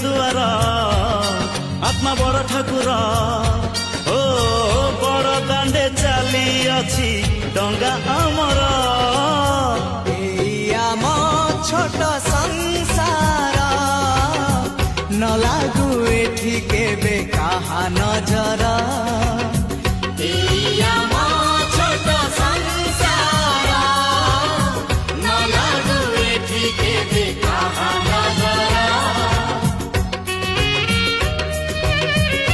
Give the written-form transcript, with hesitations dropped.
दुआर आत्मा बड़ ठाकुर ओ बड़ दांडे चली अच्छी डंगा आमर आम छोट संसार न लागू एठी केबे कहा नजर